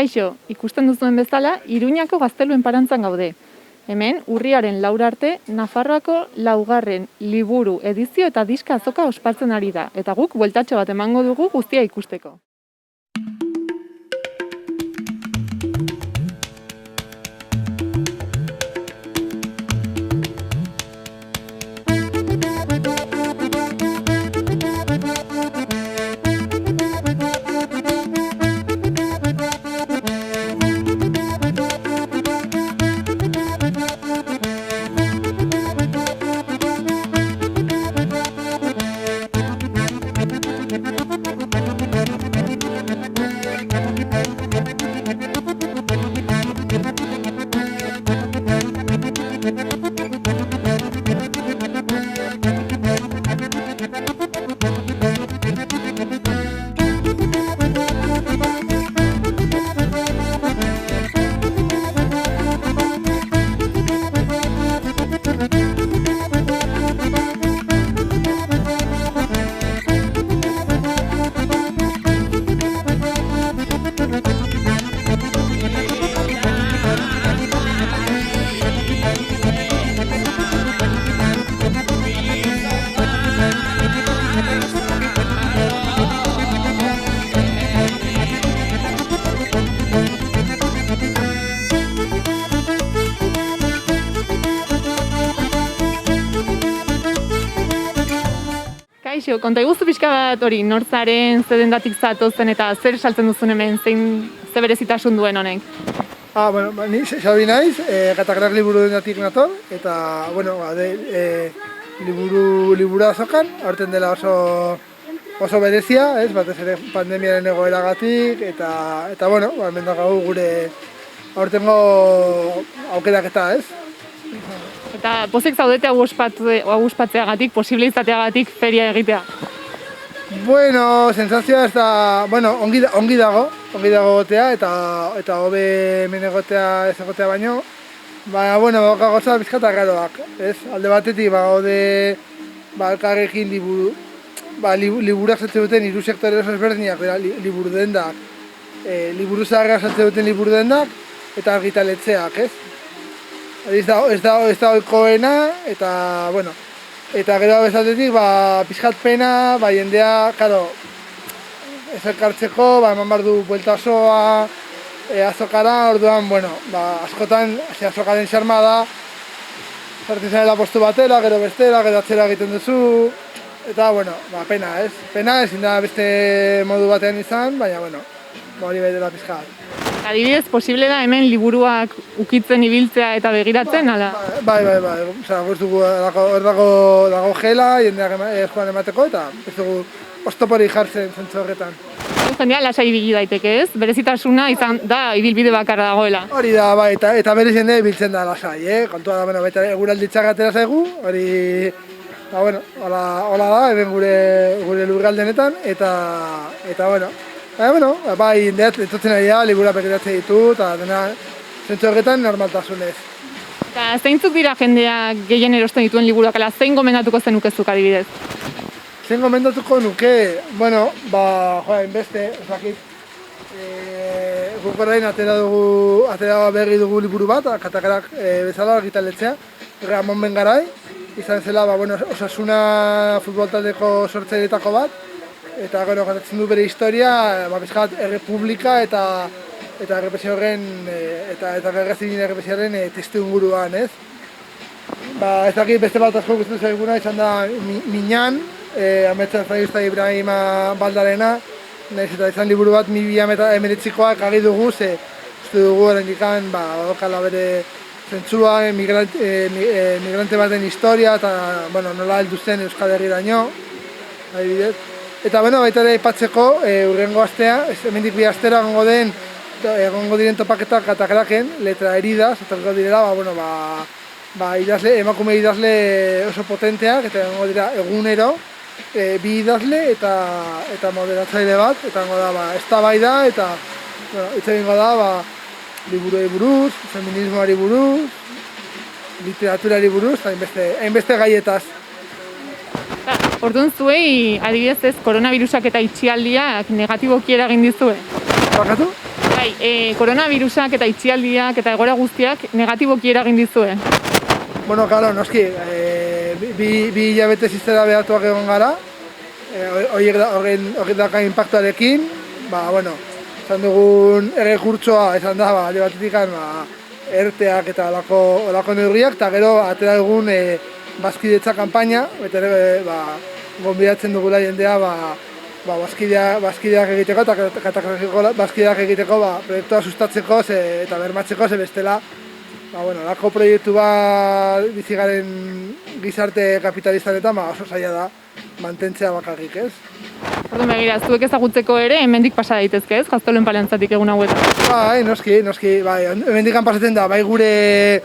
Kaixo, ikusten duzuen bezala, Iruñako Gazteluen Parantzan gaude. Hemen, urriaren 4 arte, Nafarroako 4. liburu edizio eta diska azoka ospatzen ari da. Eta guk bueltatxo bat emango dugu guztia ikusteko. Kaixo, konta iguzu pixka bat hori, nortzaren, zedendatik zatozen eta zer saltzen duzun hemen, ze berezitasun duen honek? Ni Xabi naiz, Gatagrak liburu dendatik nator, eta, liburu azokan, aurten dela oso berezia, batez ere pandemiaren egoeragatik, eta hemen dagagu gure aurtengo aukeraketa, Eta pozik zaudete hau ospatzeagatik, posible izateagatik feria egitea? Sensazioa ez da, ongi dago gotea, eta hobe hemen egotea ez egotea baino. Gauza bizkata garoak, alde batetik, gaude, elkarrekin liburuak zatzen duten hiru sektore oso ezberdinak, liburu dendak, liburu zaharrak zatzen duten liburu dendak, eta argitaletxeak, Ez da oikoena, eta gero bezatetik, pixkat pena, jendea, ez elkartzeko, eman behar du buelta osoa, azokara, orduan, askotan, azokaren xarma da, sartzen zanela postu batera, gero bestera, gero atzera egiten duzu, eta, pena, Pena ezin da beste modu batean izan, baina, hori bai dela pixkat. Adibidez, posible da hemen liburuak ukitzen ibiltzea eta begiratzen, ala? Bai. Hor dago gela, jendeak joan emateko, eta ez dugu oztopori jartzen zentzu horretan. Jendea lasai ibili daiteke, ez? Berezitasuna izan da ibilbide bakarra dagoela. Hori da, bai, eta berez jende ibiltzen da lasai, Kontua da, baita eguralditzak atera zaigu, hori, hola da, hemen gure lurraldenetan, eta, jendeat etortzen ari da, liburua begiratzen ditu, eta dena zentzu horretan normaltasunez. Eta zeintzuk dira jendeak gehien erosten dituen liburuak, ala zein gomendatuko zenukezuk adibidez? Zein gomendatuko nuke, hainbeste, ezakit, guk orain atera berri dugu liburu bat, Gatagrak bezala argitaletxea, Ramon Bengarai, izan zela, Osasuna futbol taldeko sortzaileetako bat, eta gero kontatzen du bere historia, bizkat errepublika eta errepresio horren, eta gerra zibilaren errepresioaren testu inguruan, ez dakit beste bat asko guztu zaiguna izan da Minan, ametsan zaizta Ibrahima Baldarena, nahiz eta izan liburu bat 2019koak agi dugu, uste dugu horrendikan, okala bere zentzua, migrante baten historia, eta nola heldu zen Euskal Herriraino, adibidez. Eta baita ere aipatzeko, hurrengo astea, hemendik 2 astera egongo diren topaketak Gatagraken, letra heridas, etorriko direla, emakume idazle oso potenteak, eta egongo dira egunero, 2 idazle eta moderatzaile bat, eta egongo da, eztabaida, eta hitz egingo da, liburuei buruz, feminismoari buruz, literaturari buruz, hainbeste gaietaz. Orduan zuei, adibidez ez, koronavirusak eta itxialdiak negatiboki eragin dizue? Bakatu? Bai, koronavirusak eta itxialdiak eta egoera guztiak negatiboki eragin dizue. Bueno, claro, noski, bi hilabete ziztera behartuak egon gara, horiek daka impactuarekin, bueno, esan dugun errekurtsoa, esan da, alde batetik, erteak eta olako neurriak, eta gero atera dugun bazkidetza kanpaina, eta ere gonbidatzen dugula jendea bazkideak egiteko eta bazkideak egiteko proiektua sustatzeko eta bermatzeko, ze bestela lako proiektu bizigaren gizarte kapitalistanetan oso zaila da mantentzea bakarrik, ez? Orduan begira, zuek ezagutzeko ere, hemendik pasa daitezke, ez? Gazteluren Palanzatik egun hauetan. Bai, noski, hemendik pasatzen da, bai gure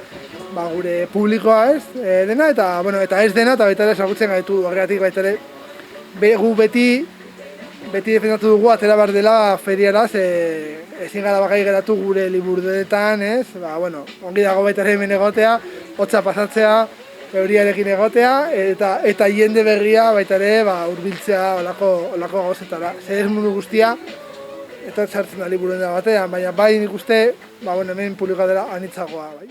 publikoa, ez? Dena, eta ez dena, eta baita ere ezagutzen gaitu horregatik baita ere. Gu beti defendatu dugu atera behar dela feriaraz, ezin gara bakai geratu gure liburudenetan, ez? Ongi dago baita ere hemen egotea, hotza pasatzea, euriarekin egotea, eta jende berria baita ere hurbiltzea olako gauzetara. Zer ez mundu guztia, eta sartzen da liburuen da batean, baina bai nik uste, hemen publikoa dela anitzagoa, bai.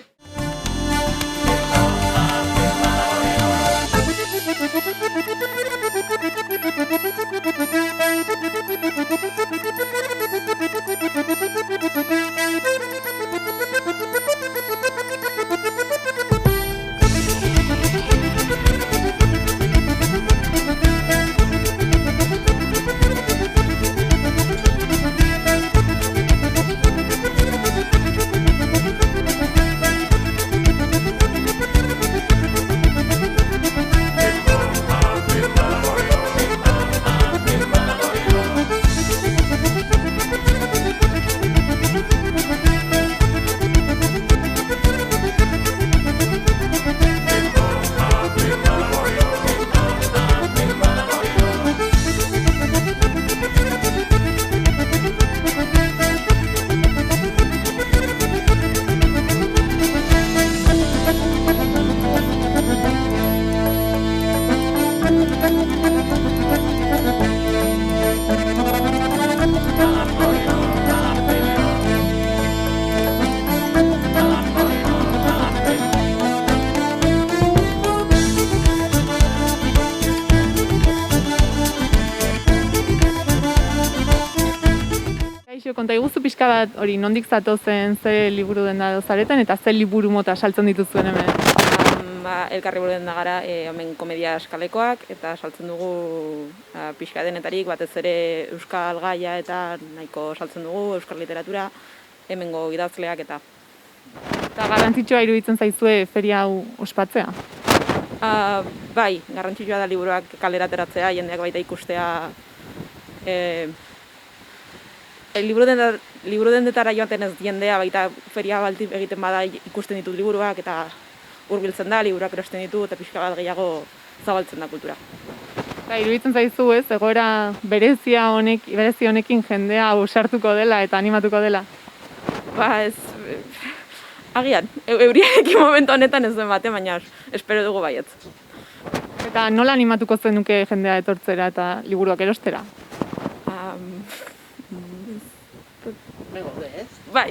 Konta iguzu pixka bat hori nondik zatozen ze liburu denda zareten eta ze liburu mota saltzen dituzuen hemen? Elkarri liburu denda gara hemen komedia eskalekoak eta saltzen dugu pixka denetarik, batez ere euskal gaia eta nahiko saltzen dugu, euskal literatura, hemengo idazleak eta. Eta garrantzitsua iruditzen zaizue feria hau ospatzea? Bai, garrantzitsua da liburuak kalera ateratzea, jendeak baita ikustea liburu dendetara joaten ez jendea, baita feria balti egiten bada ikusten ditut liburuak eta hurbiltzen da, liburuak erosten ditu eta pixka bat gehiago zabaltzen da kultura. Eta iruditzen zaizu ez, egoera berezi honekin jendea ausartuko dela eta animatuko dela? Ez, agian, euriarekin momentu honetan ez den bate, baina espero dugu baietz. Eta nola animatuko zenuke jendea etortzera eta liburuak erostera? Bai,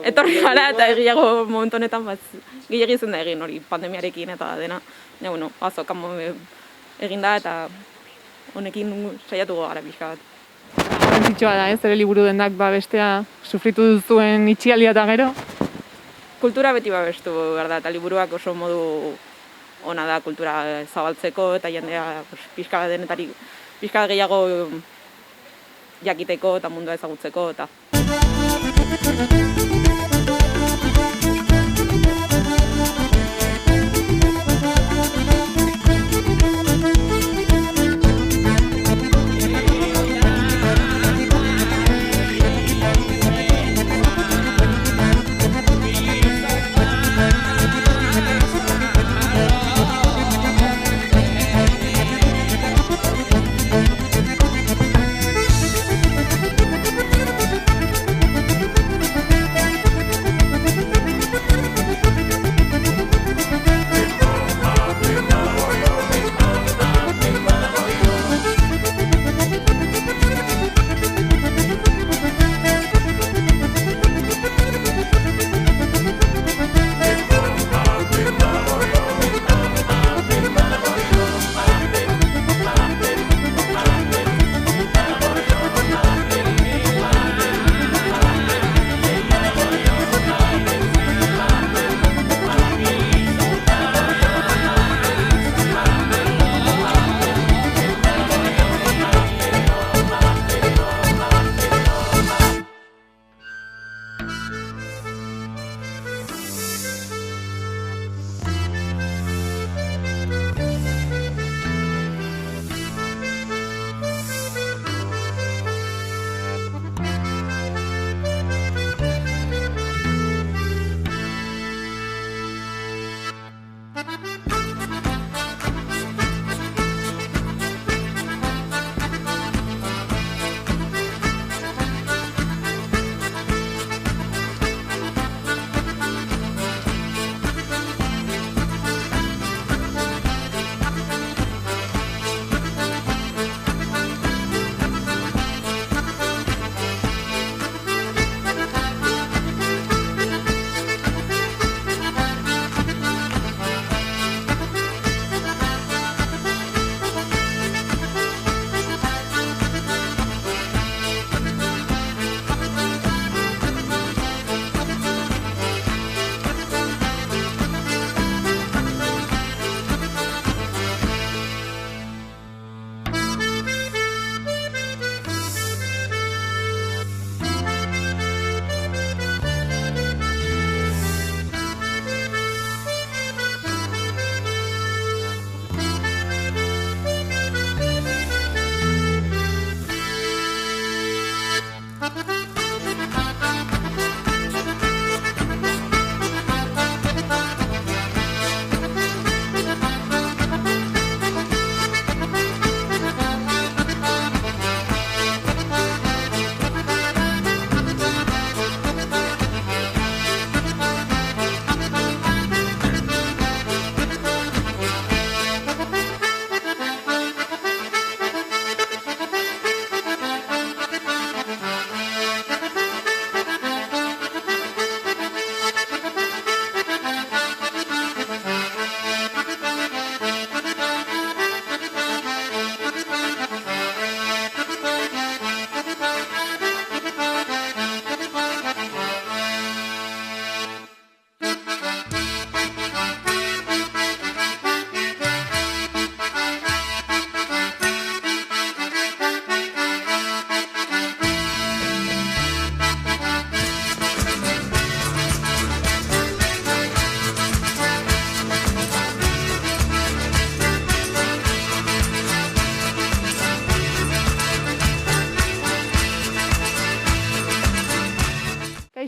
etorri gara eta egiago momentu honetan gehiagi zen da egin hori pandemiarekin eta dena. Azok egin da eta honekin saiatuko gara pixka bat. Garrantzitsua da ez, ere liburu dendak bestea sufritu duzuen itxialdia eta gero? Kultura beti babestu behar da eta liburuak oso modu ona da kultura zabaltzeko eta jendea pixka bat denetarik pixka gehiago jakiteko eta mundua ezagutzeko eta.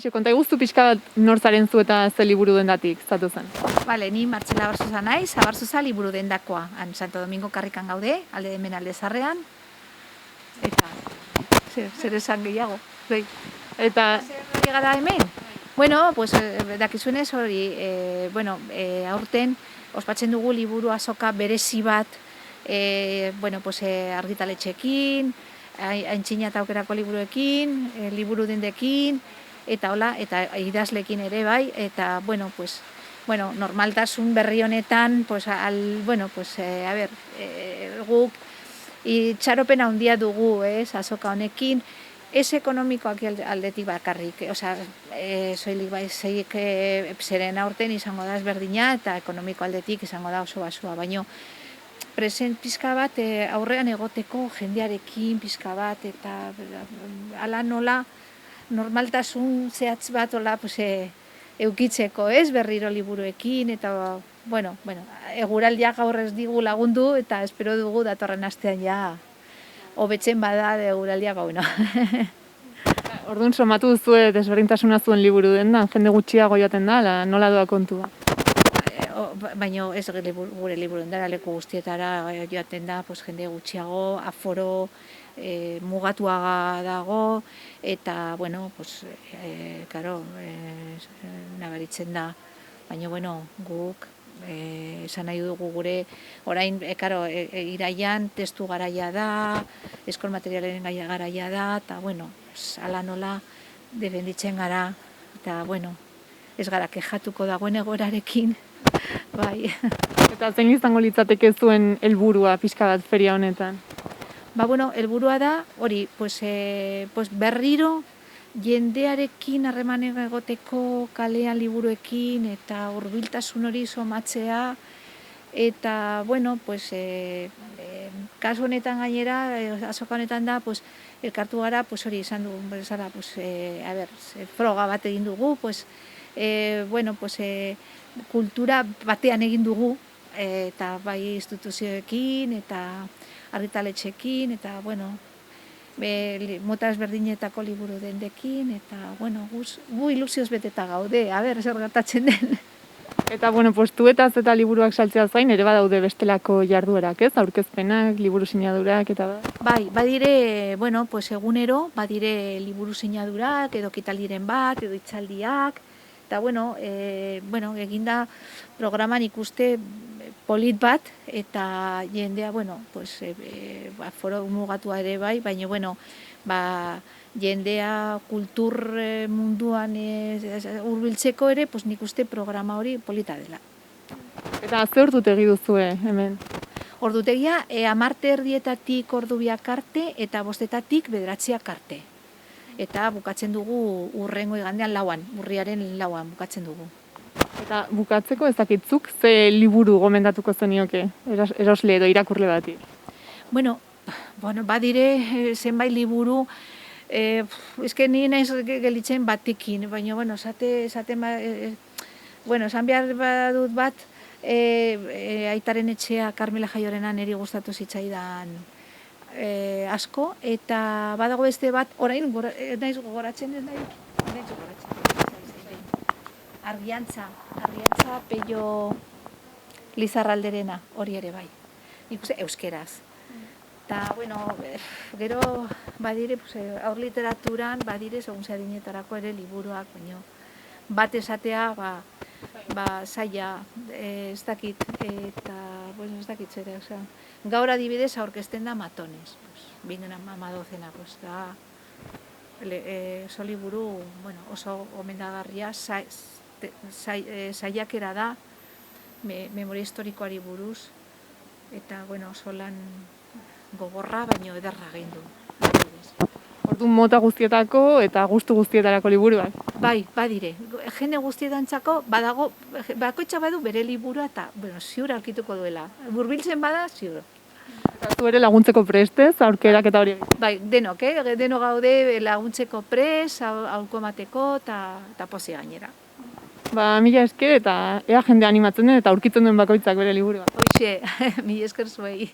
Kaixo, konta eguztu pixka bat nor zaren zu eta ze liburu dendatik zatu zen. Bale, ni Martxela Abarzuza naiz, Abarzuza liburu dendakoa. Han Santo Domingo karrikan gaude, alde hemen alde zarrean. Eta, zer esan gehiago. Bai. Eta Zer gara hemen? Bueno, pues, dakizuenez hori, aurten ospatzen dugu liburu azoka berezi bat, argitaletxeekin, aintzina eta aukerako liburuekin, liburu dendekin, eta hola, eta idazlekin ere bai, eta, normaltasun berri honetan, guk itxaropena handia dugu, azoka honekin, ez ekonomikoak aldetik bakarrik, soilik baizik zeren aurten izango da ezberdina, eta ekonomiko aldetik izango da oso basua, baino present pizka bat aurrean egoteko jendearekin pizka bat, eta ala nola normaltasun zehatz bat hola eukitzeko, berriro liburuekin, eta eguraldiak gaur ez digu lagundu, eta espero dugu datorren astean ja hobetzen bada eguraldiak orduan somatu duzue desberdintasuna zuen liburu dendan, jende gutxiago joaten da, nola doa kontua? Baina ez gure liburu dendara leku guztietara joaten da, jende gutxiago, aforo mugatuaga dago, eta, nabaritzen da, baina, guk esan nahi dugu gure, orain, iraian testu garaia da, eskol materialen garaia da, eta, ala nola defenditzen gara, eta, ez gara kejatuko dagoen egoerarekin, bai. Eta zein izango litzateke zuen helburua pixka bat feria honetan? Helburua da, hori, berriro jendearekin harremanen egoteko kalean liburuekin eta hurbiltasun hori somatzea, eta, kasu honetan gainera, azoka honetan da, elkartu gara, hori izan dugu, froga bat egin dugu, kultura batean egin dugu, eta bai instituzioekin, eta argitaletxeekin, eta, mota ezberdinetako liburu dendekin, eta, gu ilusioz beteta gaude, zer gertatzen den. Eta, postuetaz eta liburuak saltzea zain, ere badaude bestelako jarduerak, ez? Aurkezpenak, liburu sinadurak, eta Bai, badire, egunero, badire liburu sinadurak, edo kitaldiren bat, edo itzaldiak, eta, eginda programan ikuste polit bat, eta jendea, foro mugatua ere bai, baina, jendea kultur munduan hurbiltzeko ere, nik uste programa hori polita dela. Eta ze ordutegi duzue hemen? Ordutegia, 10:30 ordu biak arte, eta 5:00 bederatziak arte. Eta bukatzen dugu urrengo igandean urriaren 4 bukatzen dugu. Eta bukatzeko ezakitzuk ze liburu gomendatuko zenioke, erosle edo irakurle bati? Badire zenbait liburu, eske ni naiz gelitzen batekin, baina, esan behar badut bat, aitaren etxea Karmela Jaiorena niri gustatu zitzaidan asko, eta badago beste bat, orain, naiz gogoratzen ez nahi, Argiantza Peio Lizarralderena, hori ere bai, ikuste euskeraz. Eta, gero badire, aur literaturan, badire, segun adinetarako ere liburuak, baina bat esatea, zaila, ez dakit, eta, ez dakit zera, gaur adibidez aurkezten da Matones, bingen amadozena, da, oso liburu, oso omendagarria, saiakera da, memoria historikoari buruz, eta, oso lan gogorra, baino ederra egin du. Orduan mota guztietako eta gustu guztietarako liburuak? Bai, badire. Jende guztietantzako badago, bakoitza badu bere liburua eta, ziur aurkituko duela. Hurbiltzen bada, ziur. Eta zu ere laguntzeko prestez, aurkerak eta hori? Bai, denok gaude laguntzeko prest, aurko emateko eta pozi gainera. Mila esker eta ea jende animatzen den eta aurkitzen duen bakoitzak bere liburua. Hoxe, mila esker zuei.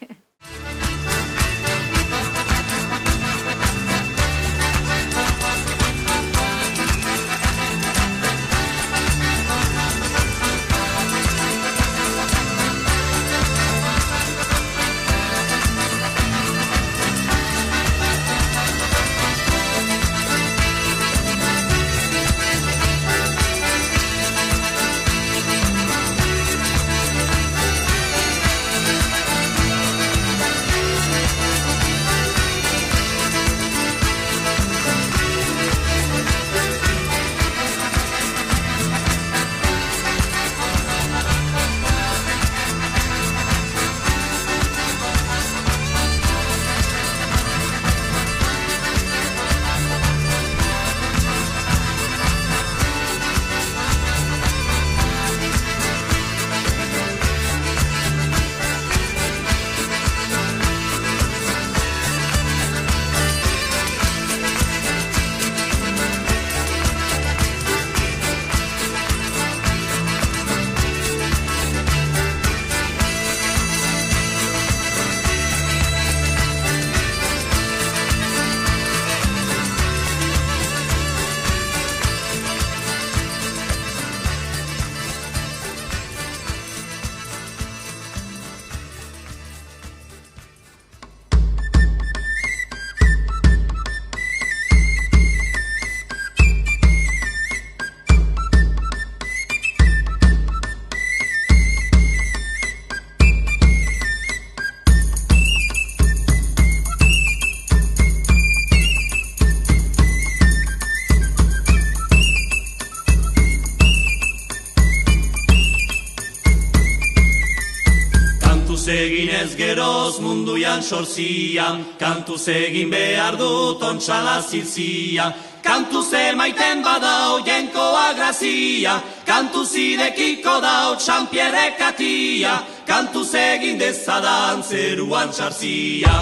ez geroz munduan sorzian, kantuz egin behar dut ontxala zilzia, kantuz emaiten badau jenkoa grazia, kantuz idekiko dau Jean-Pierre katia, kantuz egin dezadan zeruan txarzia.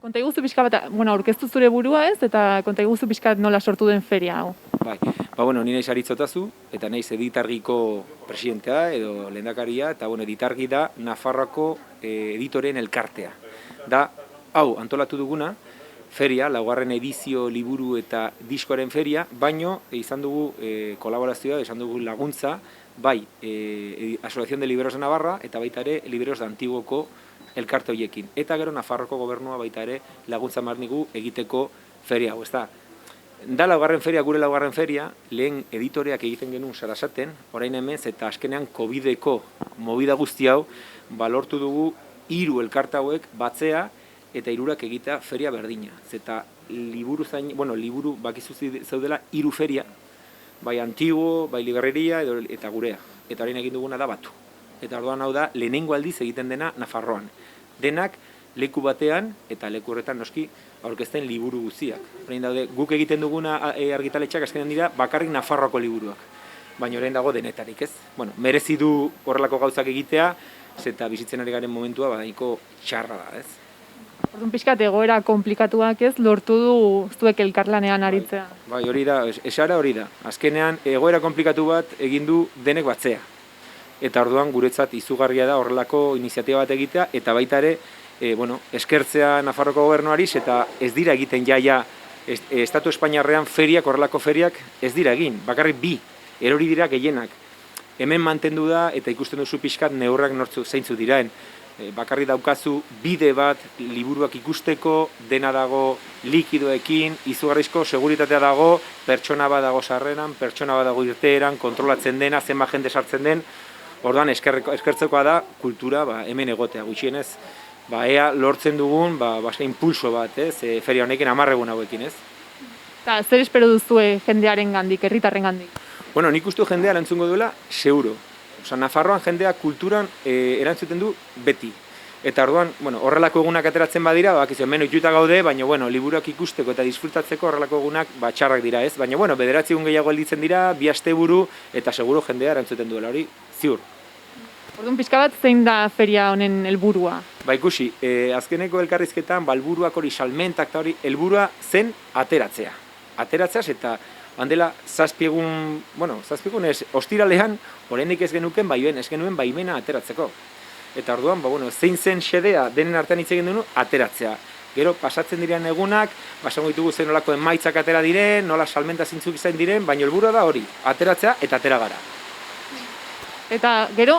Konta iguzu pixka bat, aurkeztu zure burua ez, eta konta iguzu pixka nola sortu den feria hau. Bai, ni naiz Aritzotazu, eta naiz Editargiko presidentea edo lehendakaria, eta Editargi da Nafarroako editoreen elkartea. Da, hau, antolatu duguna, feria, laugarren edizio, liburu eta diskoaren feria, baino izan dugu kolaborazioa, izan dugu laguntza, bai, Asociación de Libreros de Navarra, eta baita ere Libreros de Antiguoko elkarte horiekin. Eta gero Nafarroko gobernua baita ere laguntza marnigu egiteko feria hau, ez da. Da laugarren feria, gure laugarren feria, lehen editoreak egiten genuen Sarasaten, orain hemenz eta azkenean COVID-eko movida guzti hau, lortu dugu 3 elkarte hauek batzea eta 3 egitea feria berdina. Zeta liburu bakizu zeudela 3 feria, bai Antiguo, bai Libreria eta gurea. Eta orain egin duguna da batu. Eta orduan hau da lehenengo aldiz egiten dena Nafarroan. Denak leku batean eta leku horretan noski aurkezten liburu guztiak. Orain daude guk egiten duguna argitaletxeak azkenean dira bakarrik Nafarroako liburuak. Baina orain dago denetarik, ez? Merezi du horrelako gauzak egitea, eta bizitzen ari garen momentua nahiko txarra da, ez? Orduan pixkat egoera komplikatuak ez, lortu du zuek elkarlanean aritzea. Bai, hori da, esara hori da. Azkenean egoera komplikatu bat egin du denek batzea. Eta orduan guretzat izugarria da horrelako iniziatiba bat egitea, eta baita ere, eskertzea Nafarroko gobernuari, eta ez dira egiten jaia Estatu Espainiarrean feriak, horrelako feriak ez dira egin, bakarrik 2, erori dira gehienak. Hemen mantendu da, eta ikusten duzu pixkat neurrak zeintzu diraen. Bakarrik daukazu bide bat liburuak ikusteko, dena dago likidoekin, izugarrizko seguritatea dago, pertsona bat dago sarreran, pertsona bat dago irteeran, kontrolatzen dena, zenbat jende sartzen den. Orduan eskertzekoa da kultura hemen egotea gutxienez. Ea lortzen dugun impulso bat, feria honekin 10 egun hauekin, ez? Eta zer espero duzue jendearen gandik, herritarren gandik? Nik uste jendea erantzungo duela, seguro. Nafarroan jendea kulturan erantzuten du beti. Eta orduan, horrelako egunak ateratzen badira, hemen ohituta gaude, baina liburuak ikusteko eta disfrutatzeko horrelako egunak txarrak dira, ez? Baina 9 egun gehiago gelditzen dira, 2 asteburu, eta seguro jendea erantzuten duela, hori ziur. Orduan pixka bat zein da feria honen helburua? Ikusi, azkeneko elkarrizketan, helburuak hori salmentak eta hori, helburua zen ateratzea. Ateratzeaz eta handela 7 egun ez, ostiralean, oraindik ez genuen baimena ateratzeko. Eta orduan, zein zen xedea denen artean hitz egin duen ateratzea. Gero, pasatzen diren egunak, basango ditugu zen nolako emaitzak atera diren, nola salmenta zintzuk izan diren, baina helburua da hori, ateratzea eta atera gara. Eta gero,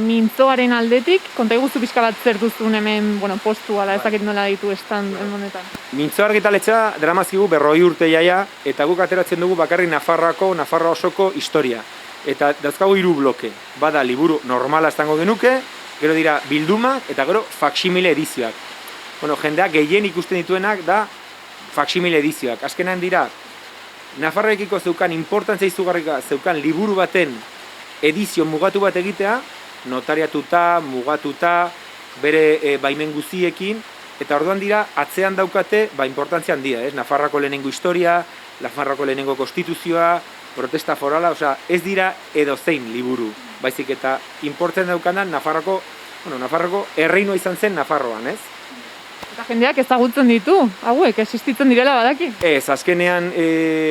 mintzoaren aldetik, konta iguzu pixka bat zer duzun hemen postu ala ezakit nola ditu estan honetan. Mintzo argitaletxea dramazkigu 40 urte jaia, eta guk ateratzen dugu bakarrik Nafarroa osoko historia. Eta dauzkagu 3 bloke. Bada liburu normala estango genuke, gero dira bildumak, eta gero faksimile edizioak. Jendeak gehien ikusten dituenak da faksimile edizioak. Azkenan dira, Nafarroekiko zeukan importantzia izugarrika zeukan liburu baten edizio mugatu bat egitea, notariatuta, mugatuta, bere baimen guztiekin, eta orduan dira atzean daukate importantzia handia, ez? Nafarroako lehenengo historia, Nafarroako lehenengo konstituzioa, protesta forala, ez dira edozein liburu, baizik eta inportzen daukanan Nafarroako erreinua izan zen Nafarroan, ez? Eta jendeak ezagutzen ditu, hauek, existitzen direla badaki? Ez, azkenean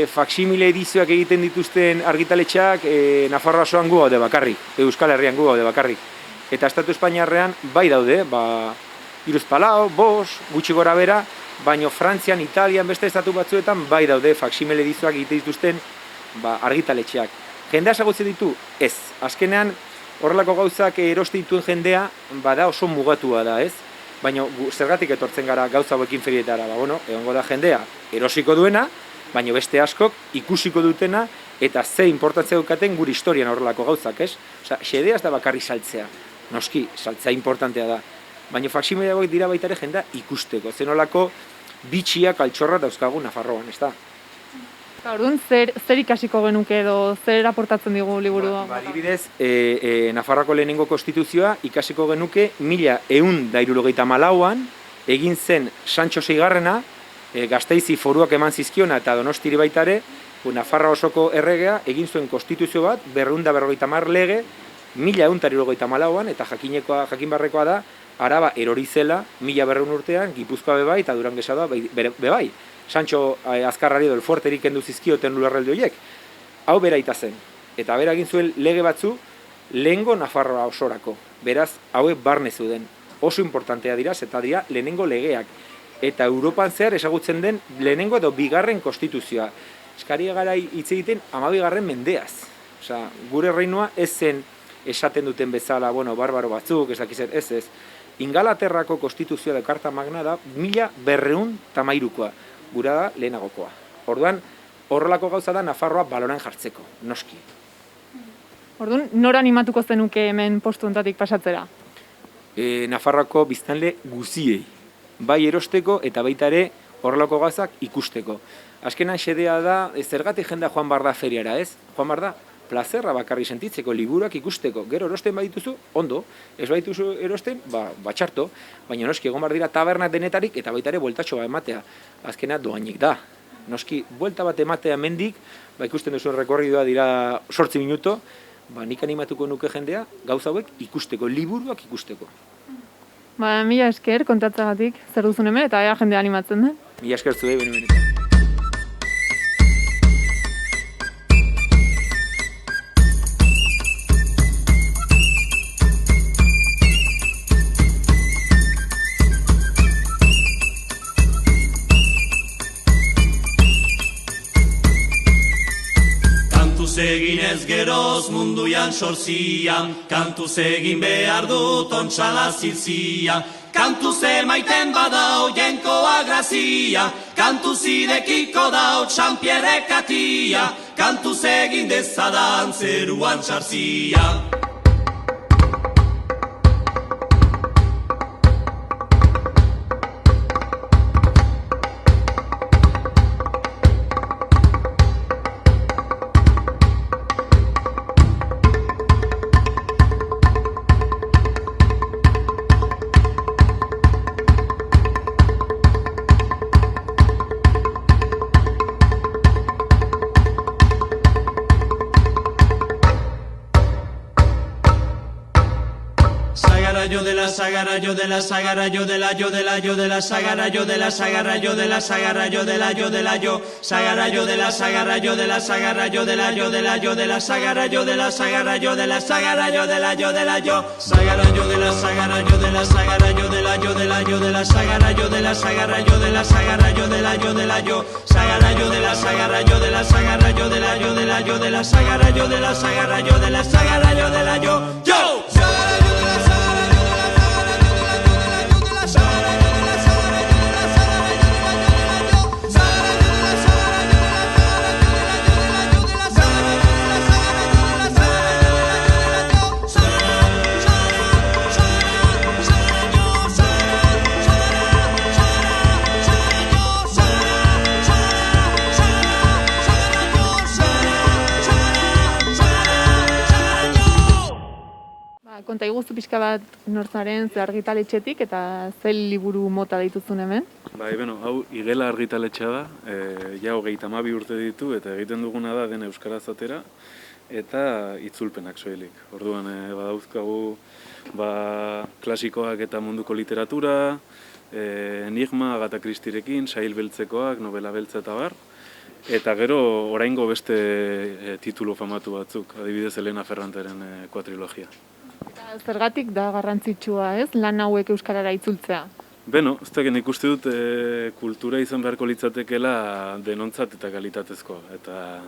faksimile edizioak egiten dituzten argitaletxeak Nafarroa osoan gu gaude bakarrik, Euskal Herrian gu gaude bakarrik. Eta Estatu Espainiarrean bai daude, 3 gutxi gora bera, baina Frantzian, Italian, beste estatu batzuetan bai daude faksimile edizioak egiten dituzten argitaletxeak. Jendea ezagutzen ditu? Ez. Azkenean horrelako gauzak erosten dituen jendea bada oso mugatua da, ez? Baina zergatik etortzen gara gauza hauekin ferietara, egongo da jendea erosiko duena, baina beste askok ikusiko dutena eta ze inportantzia daukaten gure historian horrelako gauzak, ez? Xedea ez da bakarrik saltzea, noski, saltzea importantea da, baina faksimileagoak dira baita ere jendea ikusteko, zenolako bitxiak altxorra dauzkagu Nafarroan, ez da? Orduan, zer ikasiko genuke edo zer aportatzen digu liburu? Adibidez, Nafarroako lehenengo konstituzioa ikasiko genuke 1174an egin zen Santxo Seigarrena, Gasteizi foruak eman zizkiona eta Donostiri baita ere, Nafarroa osoko erregea egin zuen konstituzio bat 250 lege 1174an eta jakin barrekoa da Araba erori zela 1200 urtean, Gipuzkoa bebai eta Durangesa da bebai. Santxo Azkarrari edo elfuerterik kendu zizkioten lurralde horiek. Hau beraita zen. Eta bera egin zuen lege batzu lehengo Nafarroa osorako. Beraz, hauek barne zuden. Oso importantea dira, eta dira lehenengo legeak. Eta Europan zehar ezagutzen den lehenengo edo bigarren konstituzioa. Eskaria gara hitz egiten 12. mendeaz. Osea, gure reinua ez zen esaten duten bezala, barbaro batzuk, ez. Ingalaterrako konstituzioa da Karta Magna da 1213koa. Gura da lehenagokoa. Orduan, horrelako gauza da Nafarroa baloran jartzeko, noski. Orduan, nora animatuko zenuke hemen postu honetatik pasatzera? Nafarroako biztanle guziei. Bai erosteko eta baita ere horrelako gauzak ikusteko. Azkenan xedea da, zergatik jendea joan bar da feriara, ez? Joan bar da, plazerra bakarri sentitzeko, liburuak ikusteko. Gero erosten badituzu, ondo. Ez badituzu erosten, txarto. Baina noski, egon bar dira tabernak denetarik eta baita ere bueltatxo bat ematea. Azkena doainik da. Noski, buelta bat ematea mendik, ikusten duzu rekorridua dira 8 minuto, nik animatuko nuke jendea, gauza hauek ikusteko, liburuak ikusteko. Mila esker kontatzagatik zer duzun hemen eta ea jendea animatzen den. Mila esker zuei benetan. Kantuz egin ez geroz munduan sorzian, kantuz egin behar dut ontxala zilzia, kantuz emaiten badau jenkoa grazia, kantuz idekiko dau Txampierre katia, kantuz egin dezadan zeruan txarzia. Sagarayo de la sagarayo de la sagarayo de la yo de la yo de la sagarayo de la sagarayo de la sagarayo de la yo de la yo sagarayo de la sagarayo de la sagarayo de la yo de la yo de la sagarayo de la sagarayo de la sagarayo de la yo de la yo sagarayo de la sagarayo de la sagarayo de la yo de la yo de la sagarayo de la sagarayo de la sagarayo de la yo de la yo sagarayo de la sagarayo de la sagarayo de la yo de la yo de la sagarayo de la sagarayo de la sagarayo de la yo yo Konta iguzu pixka bat nortzaren ze argitaletxetik eta zer liburu mota dituzun hemen? Hau Igela argitaletxea da, ja 32 urte ditu eta egiten duguna da den euskaraz atera eta itzulpenak soilik. Orduan badauzkagu klasikoak eta munduko literatura, Enigma, Agatha Christierekin, Sail beltzekoak, novela beltza eta bar. Eta gero oraingo beste titulu famatu batzuk, adibidez Elena Ferranteren kuatrilogia. Eta zergatik da garrantzitsua, ez? Lan hauek euskarara itzultzea. Ez dakit ikuste dut kultura izan beharko litzatekeela denontzat eta kalitatezkoa. Eta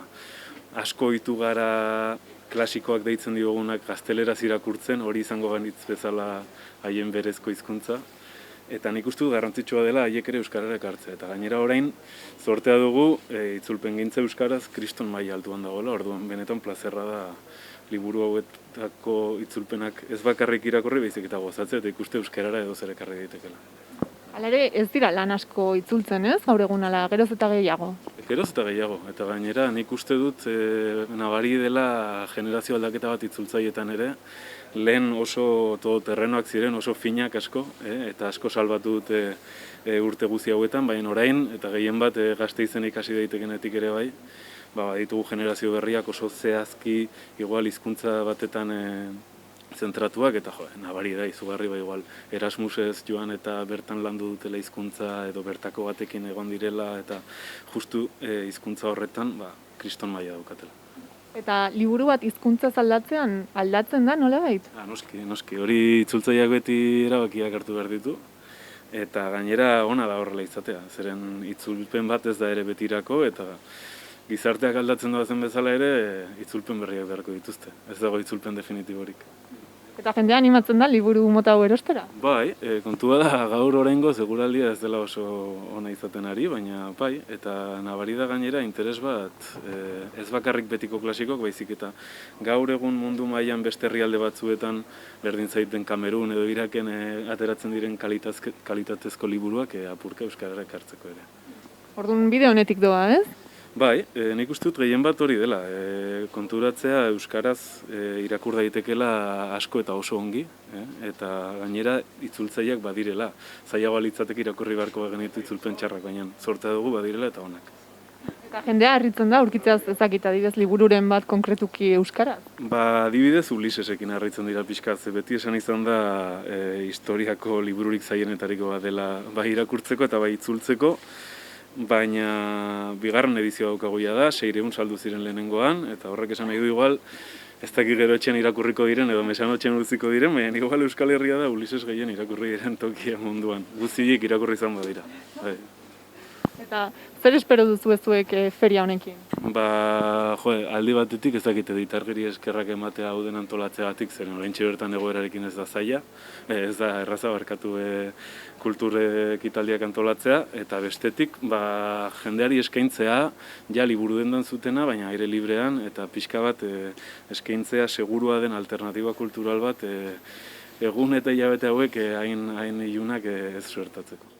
asko ditu gara klasikoak deitzen diogunak gazteleraz irakurtzen, hori izango ganitz bezala haien berezko hizkuntza. Eta nik uste dut garrantzitsua dela haiek ere euskarara ekartzea. Eta gainera orain zortea dugu itzulpen gintza euskaraz kriston maila altuan dagoela, orduan benetan plazerra da liburu hauetako itzulpenak ez bakarrik irakurri baizik eta gozatzea eta ikuste euskarara edo zer ekarri daitekela. Hala ere ez dira lan asko itzultzen, ez? Gaur egun ala, geroz eta gehiago. geroz eta gehiago. Eta gainera, nik uste dut nabari dela generazio aldaketa bat itzultzaietan ere, lehen oso todoterrenoak ziren, oso finak asko, eta asko salbatu dute urte guzti hauetan, baina orain, eta gehien bat Gasteizen ikasi daitekenetik ere bai, ditugu generazio berriak oso zehazki, igual hizkuntza batetan zentratuak, eta nabari da, izugarri igual Erasmusez joan eta bertan landu dutela hizkuntza edo bertako batekin egon direla, eta justu hizkuntza horretan, kriston maila daukatela. Eta liburu bat hizkuntzaz aldatzen da, nolabait? Noski, hori itzultzaileak beti erabakiak hartu behar ditu, eta gainera ona da horrela izatea, zeren itzulpen bat ez da ere betirako, eta gizarteak aldatzen doazen bezala ere itzulpen berriak beharko dituzte, ez dago itzulpen definitiborik. Eta jendea animatzen da liburu mota hau erostera? Bai, kontua da gaur oraingo seguraldia ez dela oso ona izaten ari, baina bai, eta nabari da gainera interes bat ez bakarrik betiko klasikok, baizik eta gaur egun mundu mailan beste herrialde batzuetan berdin zaiten Kamerun edo Iraken ateratzen diren kalitatezko liburuak apurka euskarara ekartzeko ere. Orduan bide honetik doa, ez? Bai, nik uste dut gehien bat hori dela, konturatzea euskaraz irakur daitekela asko eta oso ongi, eta gainera itzultzaileak badirela. Zailagoa litzateke irakurri beharko genitu itzulpen txarrak, baina sortea dugu badirela eta onak. Eta jendea harritzen da, aurkitzeaz ezakita adibidez libururen bat konkretuki euskaraz? Adibidez Ulisesekin harritzen dira pixkaz, beti esan izan da historiako libururik zaienetariko bat dela bai irakurtzeko eta bai itzultzeko, baina bigarren edizioa daukaguia da, 600 saldu ziren lehenengoan, eta horrek esan nahi du igual, ez dakik gero etxean irakurriko diren edo mesanotxean utziko diren, baina igual Euskal Herria da Ulises gehien irakurri diren tokia munduan. Guztiek irakurri izan badira. Bai. Eta zer espero duzu zuek feria honekin? Aldi batetik ez dakite ditargiri eskerrak ematea hau den antolatzeagatik, zeren oraintxe bertan egoerarekin ez da zaila, ez da erraza barkatu kultur ekitaldiak antolatzea, eta bestetik jendeari eskaintzea ja liburu dendan zutena, baina aire librean, eta pixka bat eskaintzea segurua den alternatiba kultural bat egun eta hilabete hauek hain ilunak ez suertatzeko.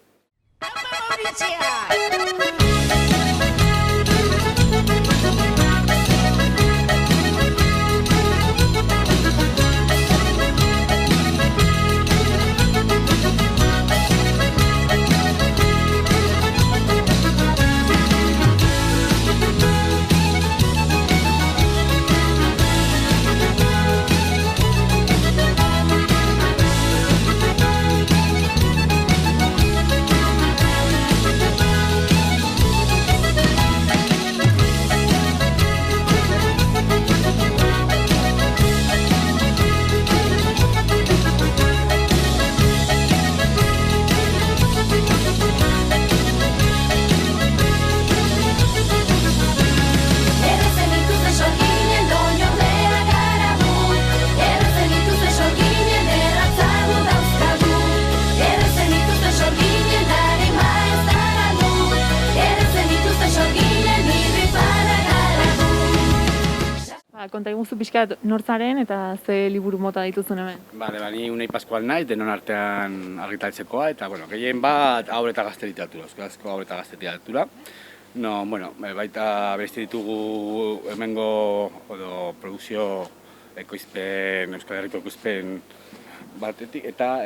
Konta iguzu pixkat nortzaren eta ze liburu mota dituzun hemen? Ni Unai Pascual naiz, denon artean argitaletxekoa, eta gehien bat haur eta gazte literatura, euskarazko haur eta gazte literatura. Baita berezti ditugu hemengo produkzio ekoizpen, Euskal Herriko ekoizpen batetik, eta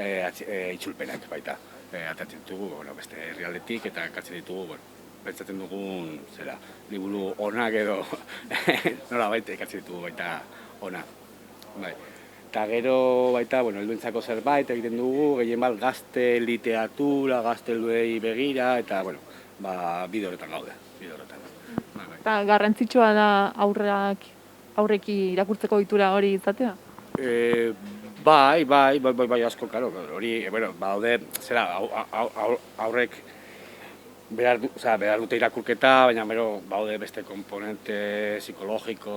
itzulpenak baita. Atatzen ditugu beste herrialdetik eta ekartzen ditugu, pentsatzen dugun liburu onak edo nola baita ekartzen ditugu baita ona. Eta gero baita, helduentzako zerbait egiten dugu, gehien bat gazte literatura, gazte helduei begira, eta bide horretan gaude. Eta garrantzitsua da aurreki irakurtzeko ohitura hori izatea? Bai, asko, karo, hori, baude, aurrek behar dute irakurketa, baina baude beste komponente psikologiko,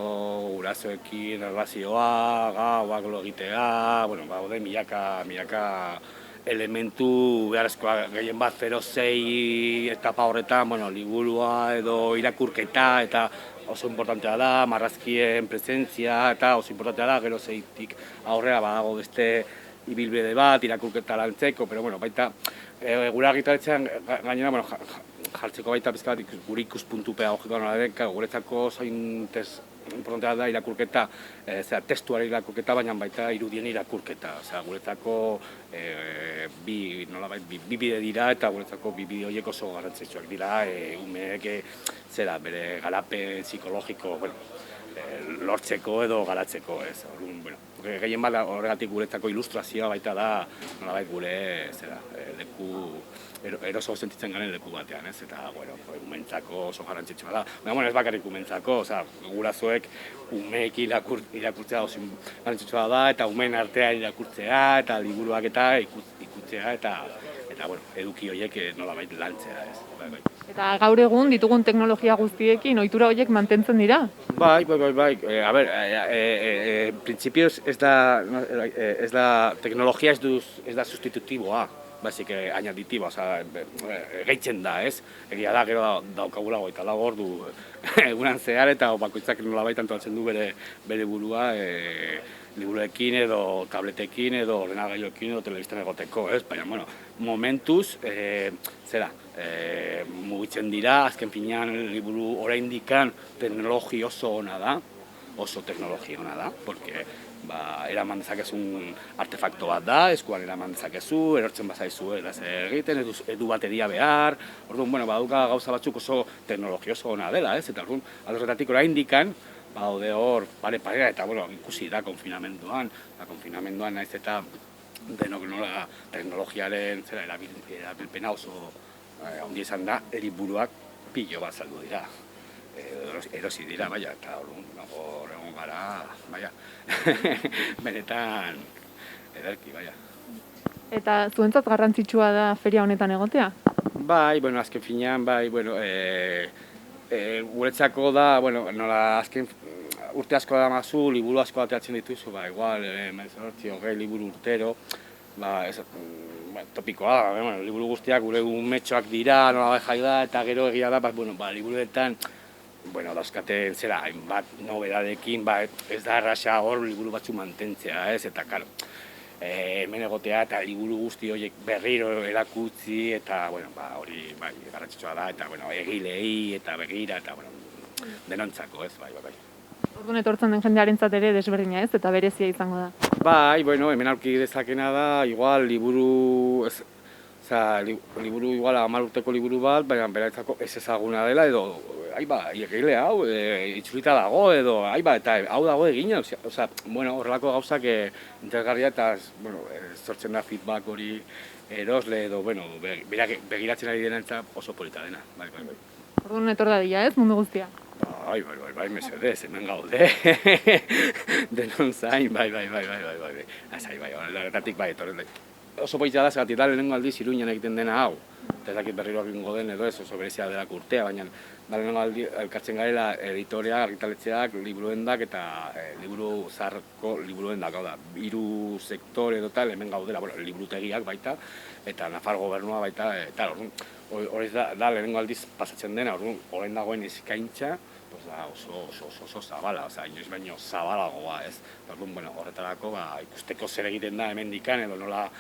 gurasoekin erlazioa, gauak lo egitea, baude milaka elementu beharrezkoa gehien bat 0-6 etapa horretan, liburua edo irakurketa, eta oso importantea da, marrazkien presentzia, eta oso importantea da, gero 6tik aurrera badago beste ibilbide bat, irakurketa lantzeko, baita gure argitaletxean gainera jartzeko baita pizkat gure ikuspuntu pedagogikoa nola den, guretzako zain importantea da irakurketa, testuaren irakurketa, baina baita irudien irakurketa. Guretzako bi bide dira eta guretzako bi bide horiek oso garrantzitsuak dira, umeek bere garapen psikologiko lortzeko edo garatzeko. Gehien bat horregatik guretzako ilustrazioa baita da nolabait gure leku eroso sentitzen garen leku batean, eta umentzako oso garrantzitsua da. Baina ez bakarrik umentzako, gurasoek umeek irakurtzea oso garrantzitsua da, eta umeen artean irakurtzea, eta liburuak eta ikutzea, eta eduki horiek nolabait lantzea. Eta gaur egun ditugun teknologia guztiekin ohitura horiek mantentzen dira? Bai. A ber, printzipioz ez da teknologia ez da sustitutiboa, baizik añaditiboa, gehitzen da, ez? Egia da, gero daukagula 24 ordu egunan zehar eta bakoitzak nolabait antolatzen du bere burua liburuekin edo tabletekin edo ordenagailuekin edo telebistan egoteko, ez? Baina, momentuz, mugitzen dira, azken finean liburu oraindikan teknologi oso ona da, porque eraman dezakezun artefakto bat da, eskuan eraman dezakezu, erortzen bazaizu egiten, edu bateria behar, orduan, baduka gauza batzuk oso teknologi oso ona dela, ez? Eta orduan, aldorretatik oraindikan, daude hor pare-parera, eta ikusi da konfinamenduan naiz eta denok nola teknologiaren erabilpena oso handi izan da, liburuak pilo bat saldu dira, erosi dira, eta hor egon gara, benetan ederki, Eta zuentzat garrantzitsua da feria honetan egotea? Bai, azken finean, guretzako da, nola azken urte asko da mazu, liburu asko ateratzen dituzu, igual, 20 liburu urtero, topikoa da, liburu guztiak gure umetxoak dira, nola jai da, eta gero egia da, liburuetan, dauzkaten hainbat nobedadekin, ez da erraxa hor liburu batzu mantentzea, ez, eta karo, hemen egotea eta liburu guzti horiek berriro erakutzi, eta hori garrantzitsua da, eta egilei eta begira, eta denontzako, ez, Orduan etortzen den jendearentzat ere desberdina, ez, eta berezia izango da. Hemen aurki dezakena da, igual liburu igual 10 urteko liburu bat, baina beratzako ez ezaguna dela, edo egile hau, itzulita dago, edo eta hau dago egina, horrelako gauzak interesgarria eta sortzen da feedback hori erosle edo, begiratzen ari dena eta oso polita dena. Orduan etor dadila, ez, mundu guztia? Mesedez, hemen gaude, denon zain, horretatik etorren. Oso polita da, zagatik da lehenengo aldiz Iruñan egiten dena hau, eta ezakit berriro egingo den edo ez, oso berezia delako urtea, baina lehenengo aldi elkartzen garela editoreak, argitaletxeak, liburuendak eta liburu zaharko liburuendak, hau da, 3 sektore edo tal, hemen gaudela, liburutegiak baita, eta Nafar gobernua baita, eta hori da lehenengo aldiz pasatzen dena, orain dagoen eskaintza, oso zabala, inoiz baino zabalagoa, ez? Horretarako ikusteko zer egiten da hemendikan edo nola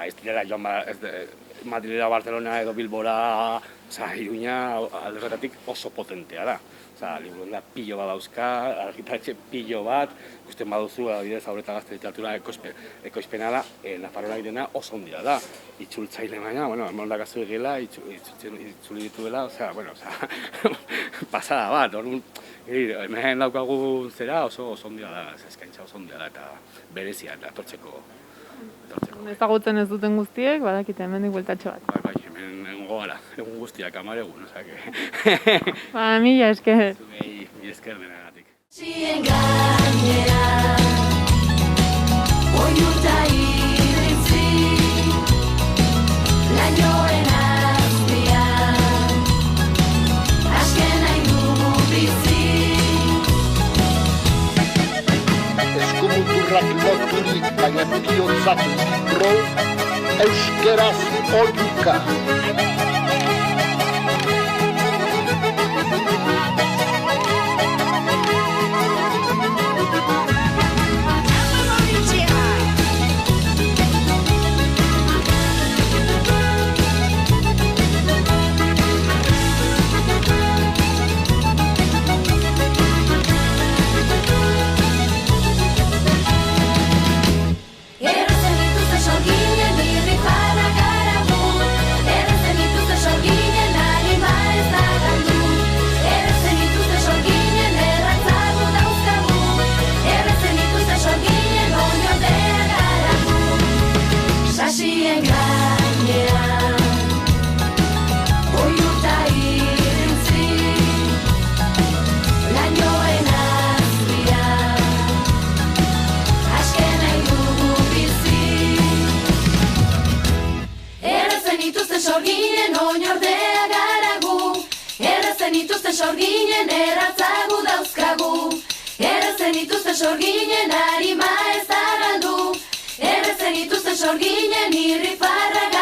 ez direla joan Madrilera, Barcelona edo Bilbora, Iruña aldorretatik oso potentea da. Liburuen da pilo bat dauzka, argitaletxe pilo bat, ikusten baduzu, adibidez, Haur eta Gazte literatura ekoizpena da, Nafarroa egitena oso ondila da. Itzultzaile baina, emondakazu egela, itzuli dituela, pasada bat, hemen daukagu zera oso ondila da, eskaintza oso ondila da, eta berezia, eta etortzeko. Ezagutzen ez duten guztiek, badakite hemendik bueltatxo bat. Hemen egongo gara, egun guztiak, 10 egun, mila esker. Mila esker denagatik. Zien gainera, oiuta iritzi, lainoen azpian, azken nahi dugu bizi. Eskumuturrak loturik, baina bihontzak ro, euskeraz oiuka. Errezen ituzten sorginen oinordea garagu, errezen ituzten sorginen erratzagu dauzkagu, errezen ituzten sorginen harima ez da galdu, errezen ituzten sorginen irrifarra